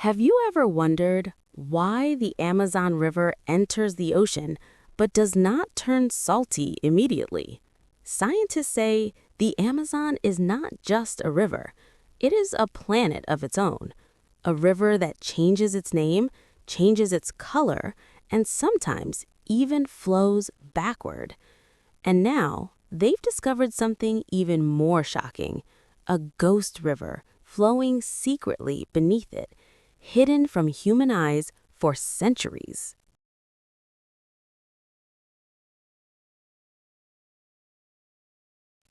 Have you ever wondered why the Amazon River enters the ocean but does not turn salty immediately? Scientists say the Amazon is not just a river. It is a planet of its own, a river that changes its name, changes its color, and sometimes even flows backward. And now they've discovered something even more shocking, a ghost river flowing secretly beneath it, hidden from human eyes for centuries.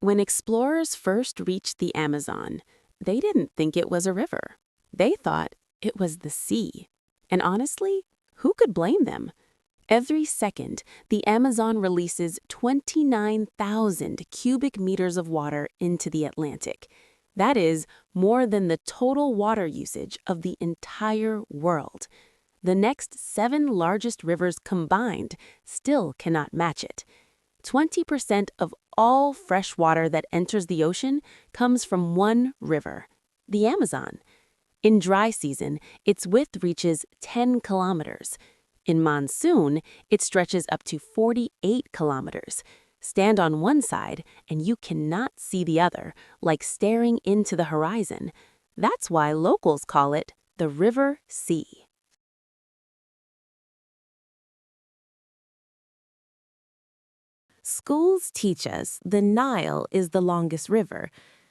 When explorers first reached the Amazon, they didn't think it was a river. They thought it was the sea. And honestly, who could blame them? Every second, the Amazon releases 29,000 cubic meters of water into the Atlantic. That is more than the total water usage of the entire world. The next 7 largest rivers combined still cannot match it. 20% of all fresh water that enters the ocean comes from one river, the Amazon. In dry season, its width reaches 10 kilometers. In monsoon, it stretches up to 48 kilometers. Stand on one side, and you cannot see the other, like staring into the horizon. That's why locals call it the River Sea. Schools teach us the Nile is the longest river,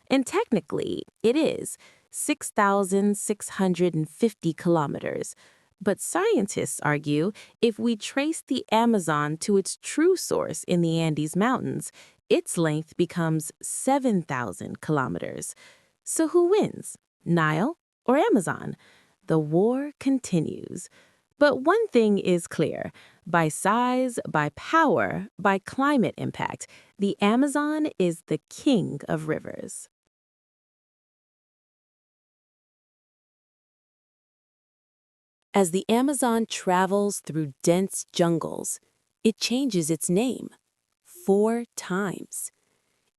and technically it is 6,650 kilometers. But scientists argue if we trace the Amazon to its true source in the Andes Mountains, its length becomes 7,000 kilometers. So who wins, Nile or Amazon? The war continues. But one thing is clear. By size, by power, by climate impact, the Amazon is the king of rivers. As the Amazon travels through dense jungles, it changes its name 4 times.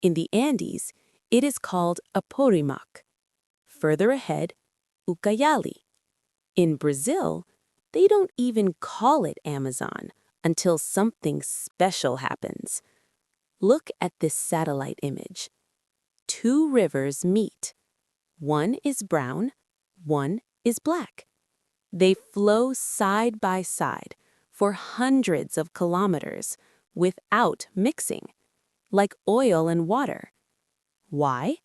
In the Andes, it is called Apurimac. Further ahead, Ucayali. In Brazil, they don't even call it Amazon until something special happens. Look at this satellite image. 2 rivers meet. One is brown, one is black. They flow side by side for hundreds of kilometers without mixing, like oil and water. Why?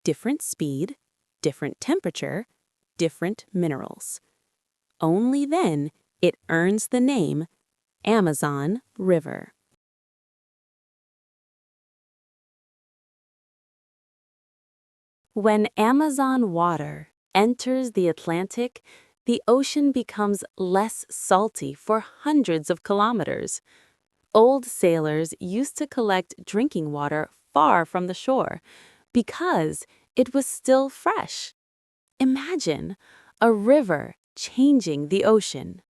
Different speed, different temperature, different minerals. Only then it earns the name Amazon River. When Amazon water enters the Atlantic, the ocean becomes less salty for hundreds of kilometers. Old sailors used to collect drinking water far from the shore because it was still fresh. Imagine a river changing the ocean.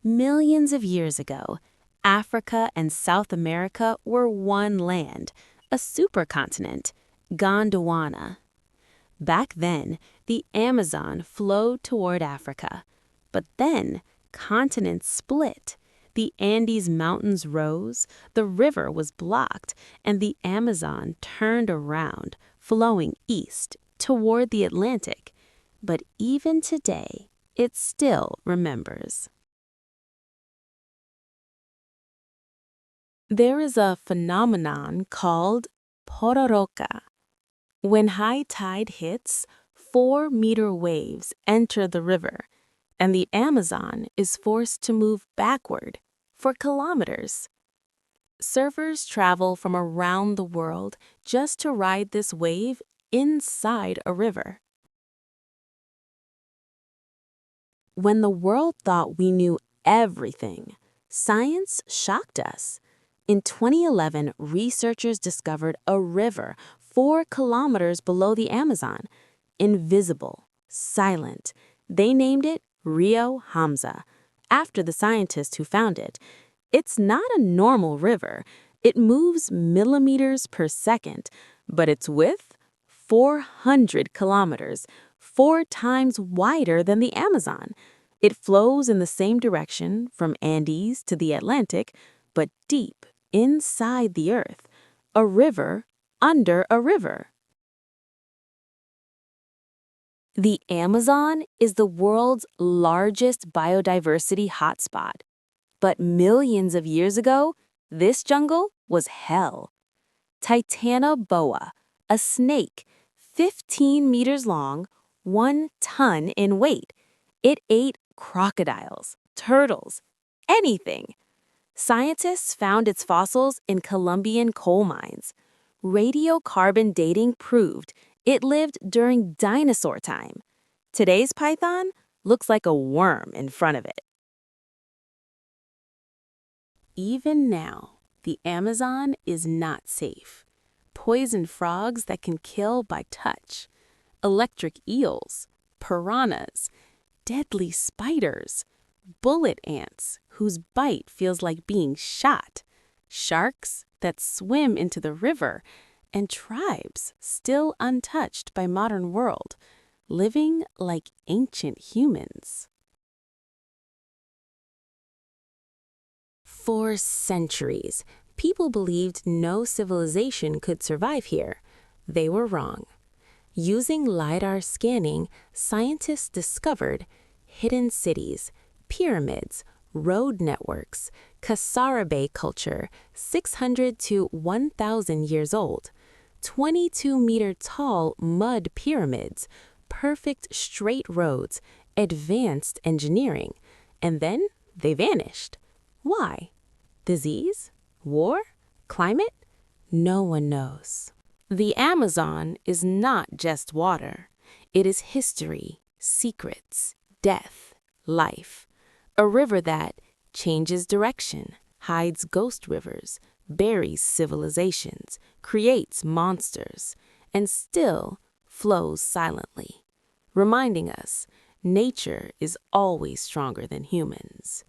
Millions of years ago, Africa and South America were one land, a supercontinent, Gondwana. Back then, the Amazon flowed toward Africa. But then, continents split. The Andes Mountains rose, the river was blocked, and the Amazon turned around, flowing east toward the Atlantic. But even today, it still remembers. There is a phenomenon called pororoca. When high tide hits, 4-meter waves enter the river, and the Amazon is forced to move backward for kilometers. Surfers travel from around the world just to ride this wave inside a river. When the world thought we knew everything, science shocked us. In 2011, researchers discovered a river 4 kilometers below the Amazon. Invisible, silent. They named it Rio Hamza, after the scientist who found it. It's not a normal river. It moves millimeters per second, but its width, 400 kilometers, 4 times wider than the Amazon. It flows in the same direction from Andes to the Atlantic, but deep inside the earth, a river under a river. The Amazon is the world's largest biodiversity hotspot. But millions of years ago, this jungle was hell. Titanoboa, a snake, 15 meters long, 1 ton in weight. It ate crocodiles, turtles, anything. Scientists found its fossils in Colombian coal mines. Radiocarbon dating proved it lived during dinosaur time. Today's python looks like a worm in front of it. Even now, the Amazon is not safe. Poison frogs that can kill by touch, electric eels, piranhas, deadly spiders, bullet ants whose bite feels like being shot, sharks that swim into the river, and tribes still untouched by modern world, living like ancient humans. For centuries, people believed no civilization could survive here. They were wrong. Using LiDAR scanning, scientists discovered hidden cities, pyramids, road networks, Kasara culture, 600 to 1,000 years old, 22-meter-tall mud pyramids, perfect straight roads, advanced engineering, and then they vanished. Why? Disease? War? Climate? No one knows. The Amazon is not just water. It is history, secrets, death, life. A river that changes direction, hides ghost rivers, buries civilizations, creates monsters, and still flows silently, reminding us nature is always stronger than humans.